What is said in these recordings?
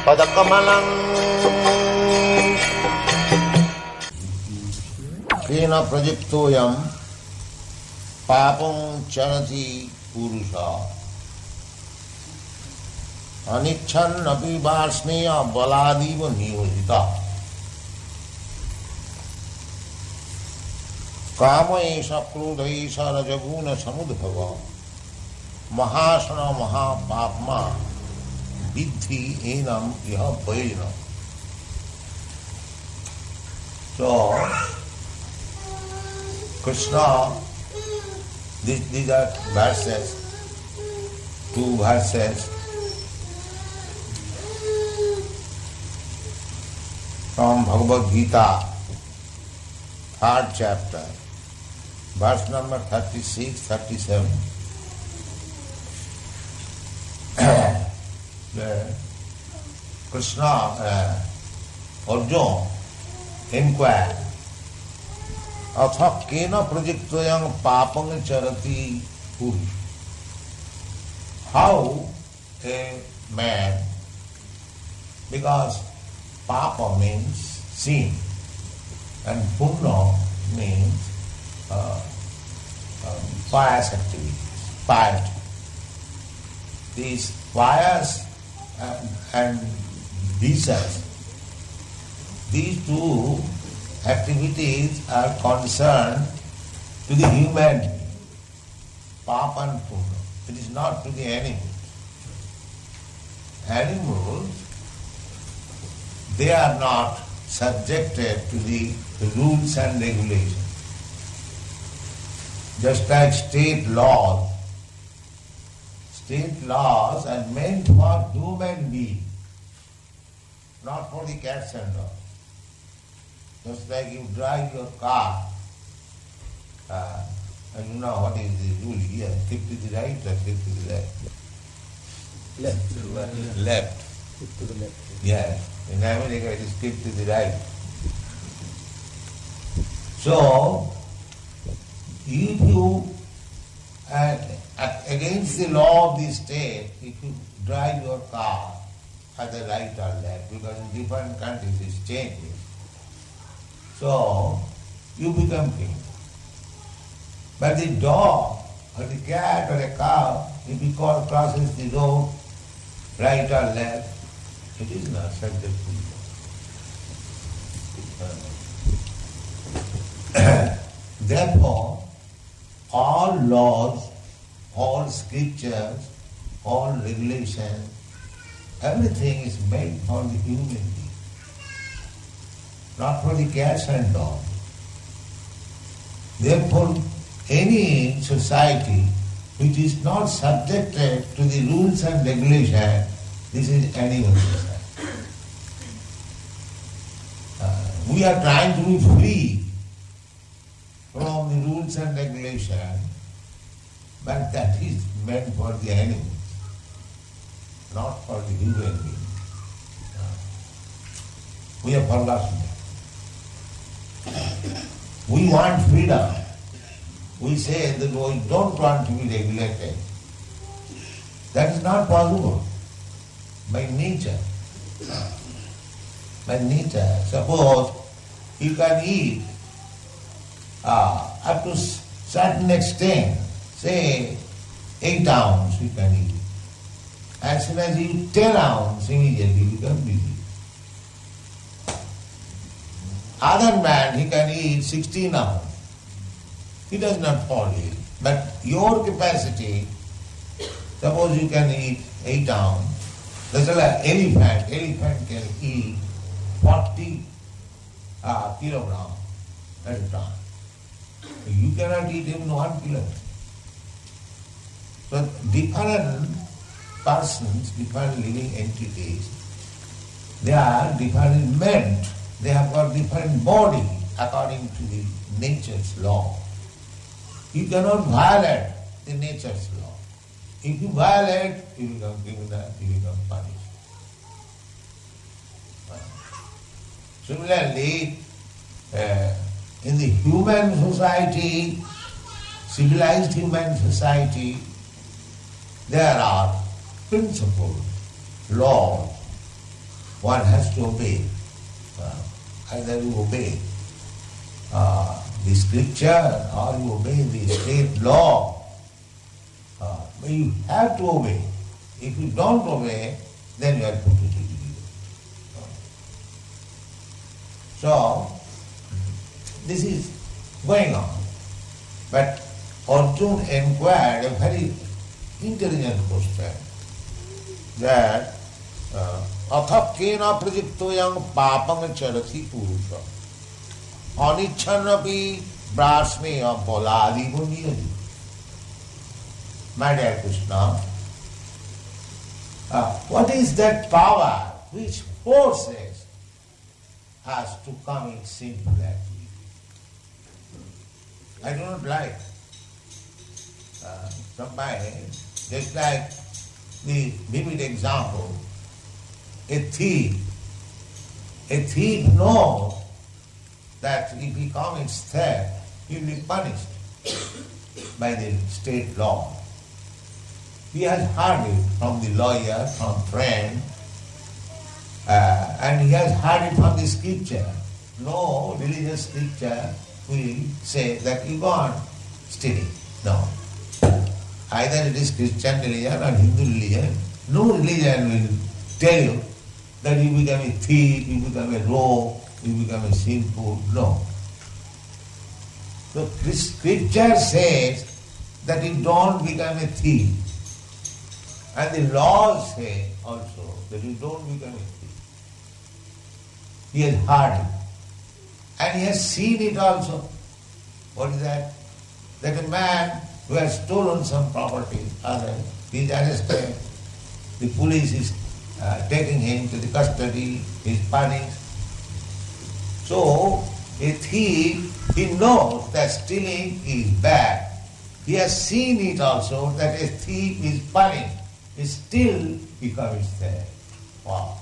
padakamalang kena prajiptoyam papam charati purusha anichan api varsneya baladiva niyojita kama esha krodha esha rajaguna samudbhava mahasana mahapapma vidhi enam iha vajna. So, Krishna, these are verses, 2 verses from Bhagavad Gita, 3rd chapter, verse number 36, 37. Krishna, Arjuna inquired, Atha kena projiktoyam papam charati purush. How a man, because papa means sin and punna means pious activities, piety. These pious and vicious, these two activities are concerned to the human being, papa and punna. It is not to the animals. Animals, they are not subjected to the rules and regulations. Just like state laws are meant for human beings, not for the cats and dogs. Just like you drive your car, and you know what is the rule here, keep to the right or keep to the left? Left. Keep to the left. Yes. In America it is keep to the right. So, if you, against the law of the state, if you drive your car at the right or left, because in different countries it's changing, so you become king. But the dog or the cat or a cow, if it crosses the road, right or left, it is not subject to law. Therefore, all laws, all scriptures, all regulations, everything is made for the human being, not for the cats and dogs. Therefore, any society which is not subjected to the rules and regulations, this is animal society. We are trying to be free from the rules and regulations, but that is meant for the animals, not for the human being. We have forgotten that. We want freedom. We say that we don't want to be regulated. That is not possible by nature. By nature, suppose you can eat up to certain extent, say 8 ounces you can eat. As soon as you eat 10 ounces, immediately you become busy. Other man, he can eat 16 ounces. He does not fall ill. But your capacity, suppose you can eat 8 ounces, that's like elephant. Elephant can eat 40 kilograms at a time. You cannot eat even 1 kilogram. So different persons, different living entities, they are different meant. They have got different body according to the nature's law. You cannot violate the nature's law. If you violate, you become criminal, you become punished. Similarly, in the human society, civilized human society, there are principles, laws, one has to obey. Either you obey the scripture or you obey the state law. But you have to obey. If you don't obey, then you are put to the So, this is going on. But Arjuna inquired a very intelligent question that atha kena prajiptoyam papam charati purusha anicchanapi brasmeya boladi bunyadi. My dear Krishna, what is that power which forces us to commit sinful activity? I do not like somebody, just like the vivid example, a thief. A thief knows that if he commits theft, he will be punished by the state law. He has heard it from the lawyer, from friend, and he has heard it from the scripture. No religious scripture will say that you go on stealing. No. Either it is Christian religion or Hindu religion. No religion will tell you that you become a thief, you become a rogue, you become a sinful. No. The scripture says that you don't become a thief. And the laws say also that you don't become a thief. He has heard it. And he has seen it also. What is that? That a man who has stolen some property, he is arrested. The police is taking him to the custody, he is punished. So, a thief, he knows that stealing is bad. He has seen it also that a thief is punished. Still he commits theft. Wow.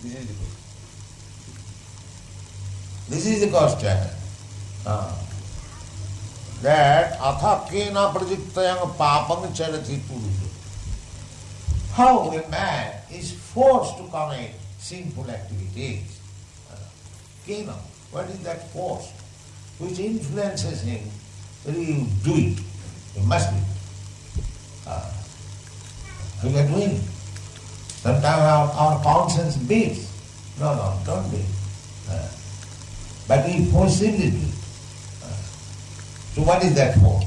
This is the question. This is the question. That atha kena prajittayam papam charati purusha. How a man is forced to commit sinful activities. Kena, what is that force which influences him that he do it? He must do it. We are doing it. Sometimes our conscience beats. No, don't do it. But we forcibly do it. So what is that for?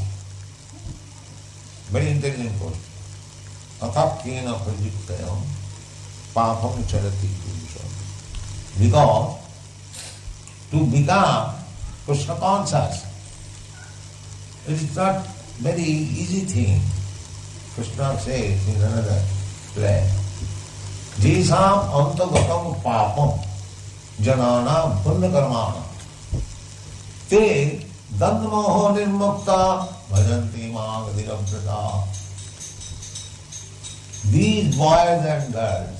Very intelligent question. Atapkena prajittayam papam charati purusha. Because to become Krishna conscious, it is not very easy thing. Krishna says in another place, Jisam antagatam papam janana punnakarmana te dandamaho nirmukta bhajanti magadiram prata. These boys and girls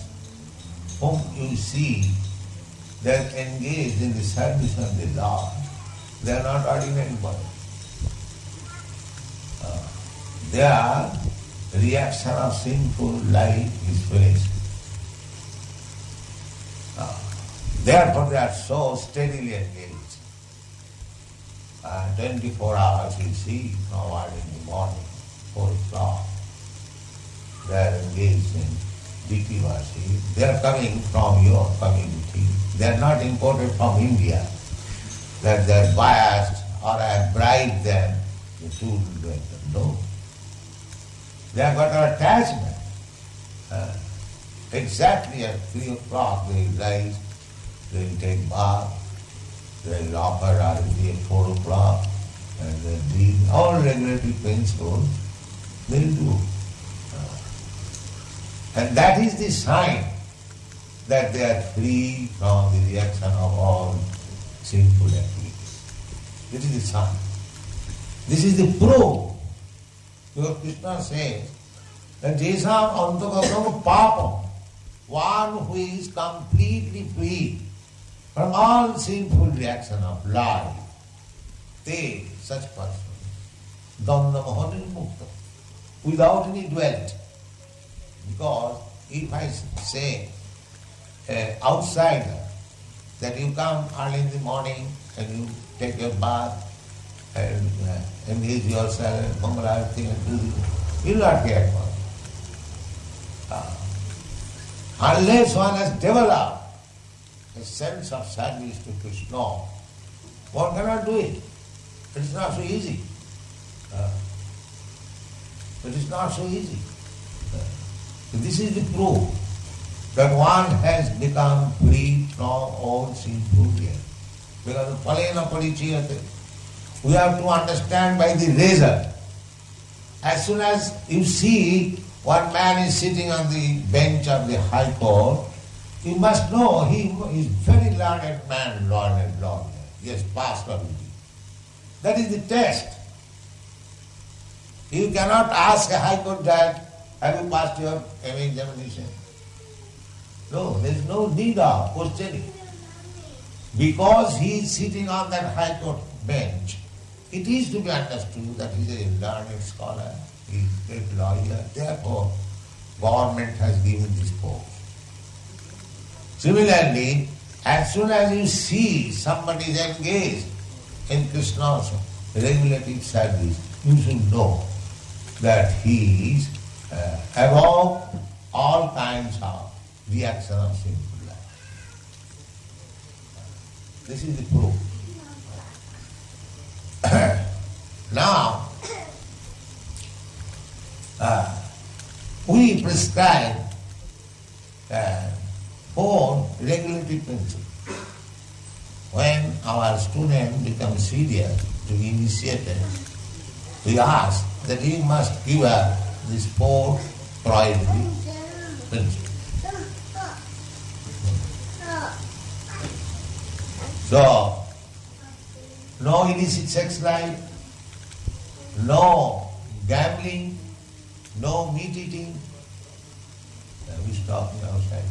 whom you see, they are engaged in the service of the Lord. They are not ordinary boys. Their reaction of sinful life is finished. Therefore they are so steadily engaged. 24 hours you see, now in the morning, 4 o'clock, they are engaged in deity worship. They are coming from your community. They are not imported from India. That they are biased or I have bribed them to do them. No. They have got an attachment. Exactly at 3 o'clock they will rise, they will take bath, they will offer arati at 4 o'clock, and they do all regulatory principles, they will do. And that is the sign that they are free from the reaction of all sinful activities. This is the sign. This is the proof. Because Krishna says that Jesam antagatam papam, one who is completely free from all sinful reaction of life, they, such person, dandamaho nirmukta, without any duality. Because if I say outsider, that you come early in the morning and you take your bath and engage yourself in Mangalarati and do this. You will not get one. Unless one has developed a sense of service to Krishna, one cannot do it. It is not so easy. It is not so easy. This is the proof that one has become free from all sinful fear. Because palena parichiyate, we have to understand by the result. As soon as you see one man is sitting on the bench of the High Court, you must know he is very learned man, learned. He has passed on it. That is the test. You cannot ask a High Court judge, have you passed your MA examination? No, there is no need of questioning. Because he is sitting on that High Court bench, it is to be understood that he is a learned scholar, he is a great lawyer, therefore government has given this post. Similarly, as soon as you see somebody is engaged in Krishna's regulative service, you should know that he is above all kinds of reaction of sinful life. This is the proof. Now, we prescribe 4 regulative principles. When our student becomes serious to be initiated, we ask that he must give up these 4 priority principles. So, no illicit sex life, no gambling, no meat eating. We stop outside.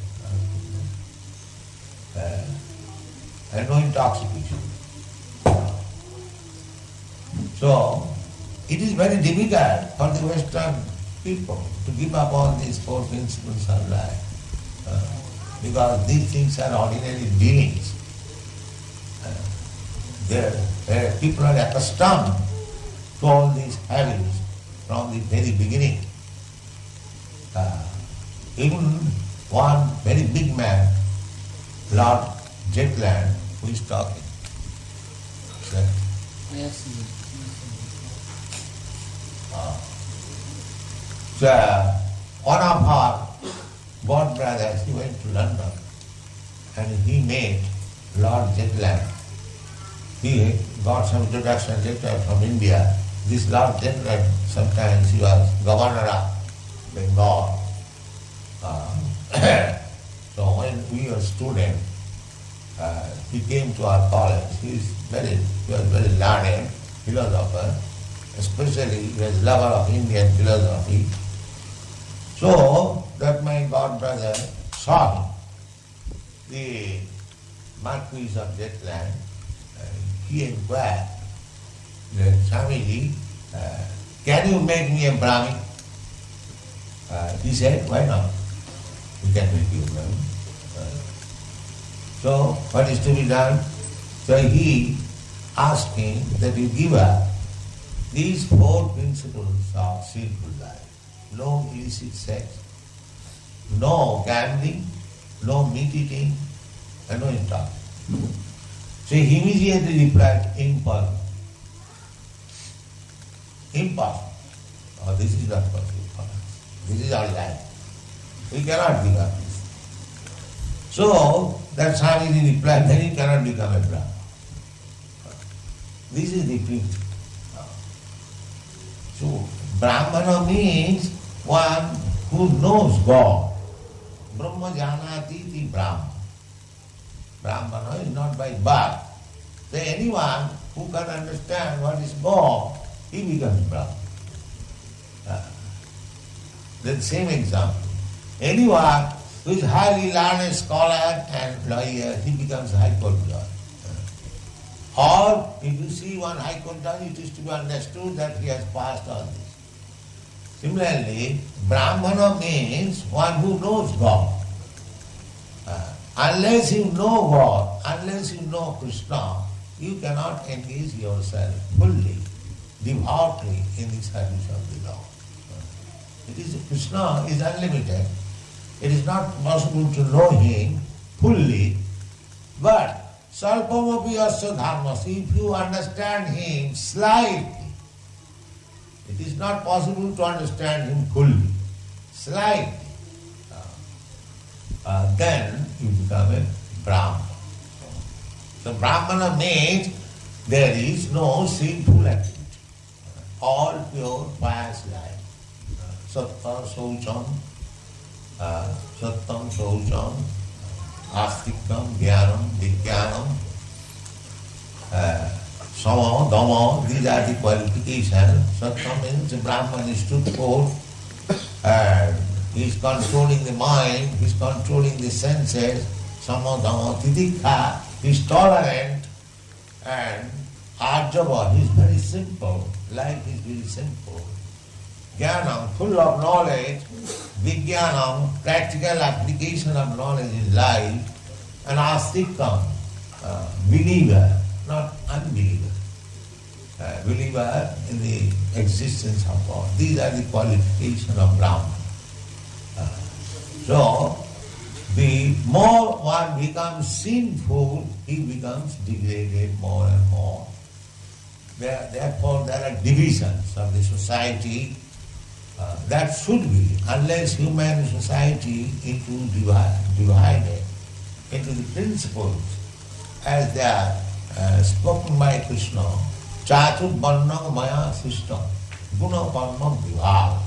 And no intoxication. So, it is very difficult for the Western people to give up all these 4 principles of life. Because these things are ordinary dealings. People are accustomed to all these habits from the very beginning. Even one very big man, Lord Jetland, who is talking. So, one of our born brothers, he went to London and he met Lord Jetland. He got some introduction letter from India. This Lord Jetland, sometimes he was governor of Bengal. So when we were students, he came to our college. He was very learned philosopher, especially he was lover of Indian philosophy. So that my god brother saw him, the Marquis of Jetland, he inquired that Swamiji, can you make me a Brahmin? He said, why not? We can make you a Brahmin. So what is to be done? So he asked him that you give up these 4 principles of sinful life. No illicit sex, no gambling, no meat eating, and no intoxication. So he immediately replied, impossible. Impossible. Oh, this is not possible for us. This is our life. We cannot give up this. So that Swamiji replied, then he cannot become a Brahman. This is the principle. So Brahmana means one who knows God. Brahma janati ti Brahma. Brahmana is not by birth. So anyone who can understand what is God, he becomes Brahman. The same example. Anyone who is highly learned scholar and lawyer, he becomes High Court judge. Or if you see one High Court judge, it is to be understood that he has passed all this. Similarly, Brahmana means one who knows God. Unless you know God, unless you know Krishna, you cannot engage yourself fully, devoutly in the service of the Lord. Krishna is unlimited. It is not possible to know Him fully, but salpamapi asya dharmas, if you understand Him slightly, it is not possible to understand Him fully, slightly, then you become a Brahmana. So Brahmana means there is no sinful activity, all pure, pious life. Satta Saucham, Sattam Saucham, Astikam, Jnanam, Vijnanam, Sama, Dhamma, these are the qualifications. Sattam means the Brahman is truthful, he is controlling the mind, he is controlling the senses. Sama, Dhamma, Titikha, he is tolerant, and Arjava, he is very simple, life is very simple. Jnanam, full of knowledge, Vijnanam, practical application of knowledge in life, and Astikam, believer, not unbeliever, believer in the existence of God. These are the qualifications of Brahman. So, the more one becomes sinful, he becomes degraded more and more. Therefore, there are divisions of the society. That should be, unless human society into divided into the principles as they are spoken by Krishna, Chatur Varna Maya System, Guna Karma Vibhav.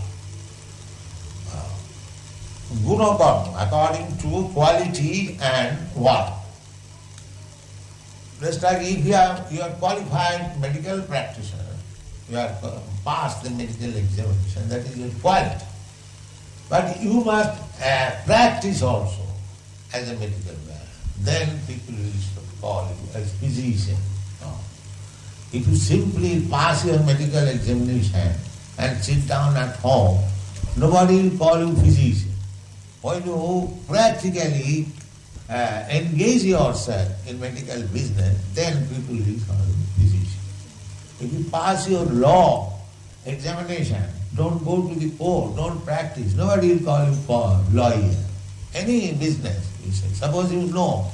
Guna Karma, according to quality and what? Just like if you are qualified medical practitioner, you are passed the medical examination, that is your quality. But you must practice also as a medical man. Then people will call you as physician. No. If you simply pass your medical examination and sit down at home, nobody will call you physician. When you practically engage yourself in medical business, then people will call you physician. If you pass your law examination, don't go to the court, don't practice, nobody will call you lawyer. Any business, you say. Suppose you know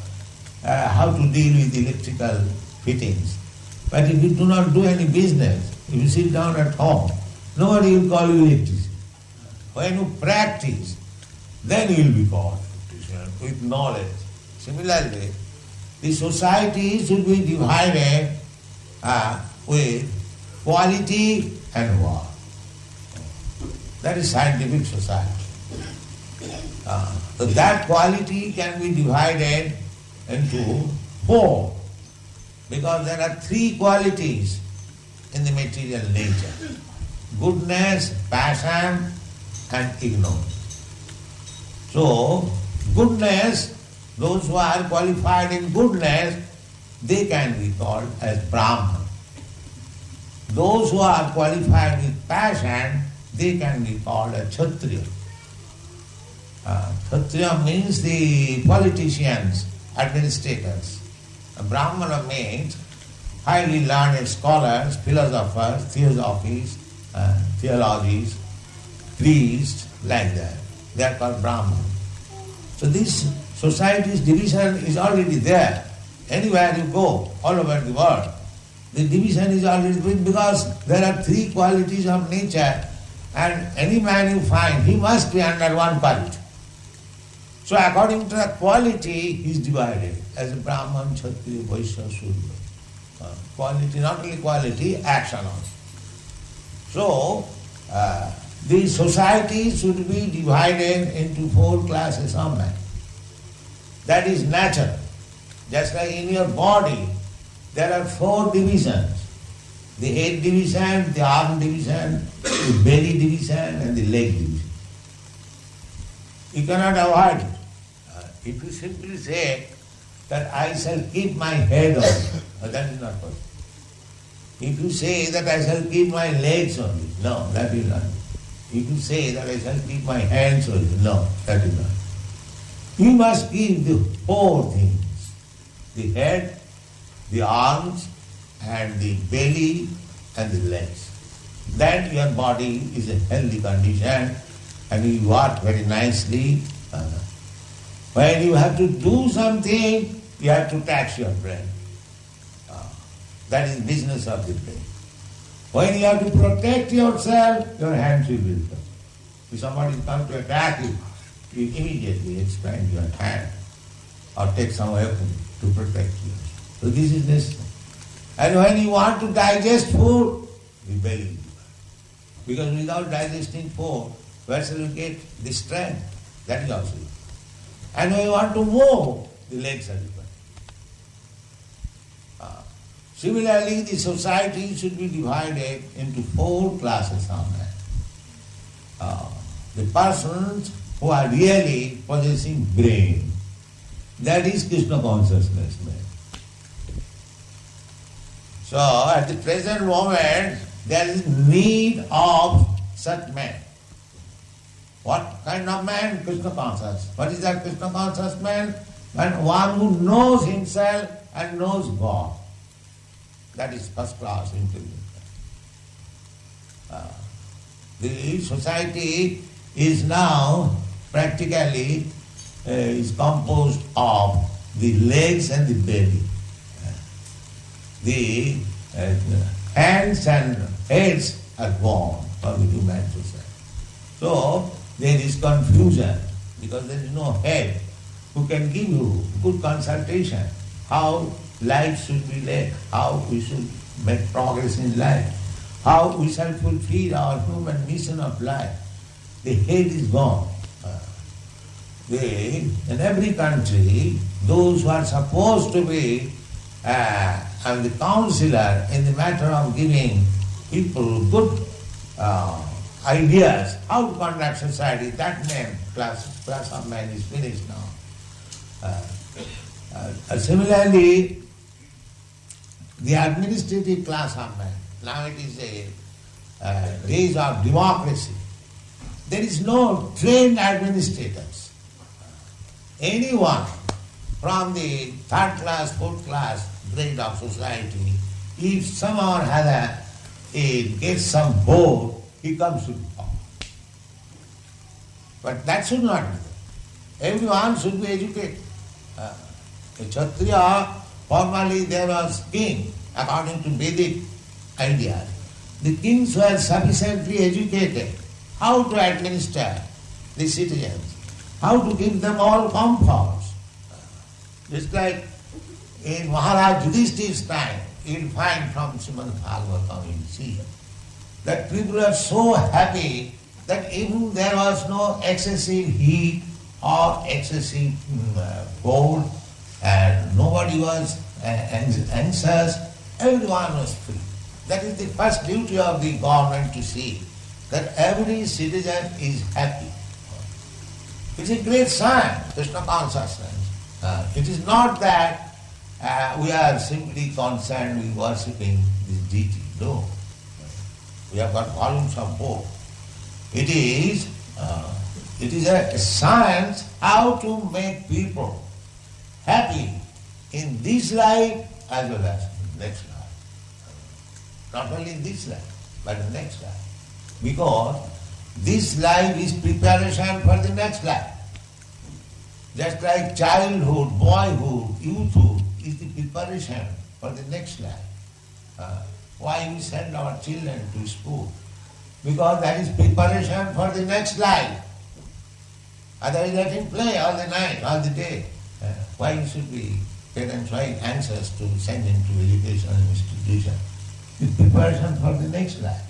how to deal with electrical fittings, but if you do not do any business, if you sit down at home, nobody will call you electrician. When you practice, then you will be called electrician with knowledge. Similarly, the society should be divided with quality and what. That is scientific society. So that quality can be divided into four, because there are three qualities in the material nature: goodness, passion, and ignorance. So, goodness, those who are qualified in goodness, they can be called as Brahman. Those who are qualified with passion, they can be called as Kshatriya. Kshatriya means the politicians, administrators. A Brahmana means highly learned scholars, philosophers, theologies, priests, like that. They are called Brahman. So this society's division is already there. Anywhere you go, all over the world, the division is already there because there are three qualities of nature, and any man you find, he must be under one quality. So according to the quality, he is divided as a Brahman, Kshatriya, Vaishya, Shudra. Quality, not only quality, action also. So, the society should be divided into four classes of men. That is natural. Just like in your body, there are four divisions. The head division, the arm division, the belly division, and the leg division. You cannot avoid it. If you simply say that I shall keep my head on, that is not possible. If you say that I shall keep my legs only, no, that is not. If you say that I shall keep my hands only, no, that is not. You must give the four things: the head, the arms, and the belly, and the legs. Then your body is a healthy condition and you work very nicely. When you have to do something, you have to tax your brain. That is business of the brain. When you have to protect yourself, your hands will be up. If somebody comes to attack you, you immediately expand your hand or take some weapon to protect you. So this is necessary. And when you want to digest food, the belly. Because without digesting food, where shall you get the strength? That is also. And when you want to move, the legs are required. Similarly, the society should be divided into four classes of men. The persons who are really possessing brain, that is Krishna consciousness man. So at the present moment, there is need of such men. What kind of man? Krishna conscious. What is that Krishna conscious man? And one who knows himself and knows God. That is first class intelligence. The society is now practically is composed of the legs and the belly. The hands and heads are gone from the human society. So there is confusion because there is no head who can give you good consultation how life should be led, how we should make progress in life, how we shall fulfill our human mission of life. The head is gone. In every country, those who are supposed to be the counselor in the matter of giving people good ideas how to conduct society, that man, class of man is finished now. Similarly, the administrative class of man, now it is a age of democracy. There is no trained administrators. Anyone from the third class, fourth class grade of society, if someone gets some vote, he comes to the power. But that should not be there. Everyone should be educated. A Kshatriya, formerly there was king, according to Vedic ideas. The kings were sufficiently educated how to administer the citizens, how to give them all comforts. Just like in Maharaj Yudhishthir's time, you'll find from Srimad Bhagavatam, you'll see that people were so happy that even there was no excessive heat or excessive cold, and nobody was anxious, everyone was free. That is the first duty of the government, to see that every citizen is happy. It's a great sign, Krishna consciousness. It is not that we are simply concerned with worshipping this deity. No. We have got volumes of both. It is a science how to make people happy in this life as well as in the next life. Not only in this life, but in the next life. Because this life is preparation for the next life. Just like childhood, boyhood, youthhood is the preparation for the next life. Why we send our children to school? Because that is preparation for the next life. Otherwise let him play all the night, all the day. Why should we parents anxious to send him to educational institution? It's preparation for the next life.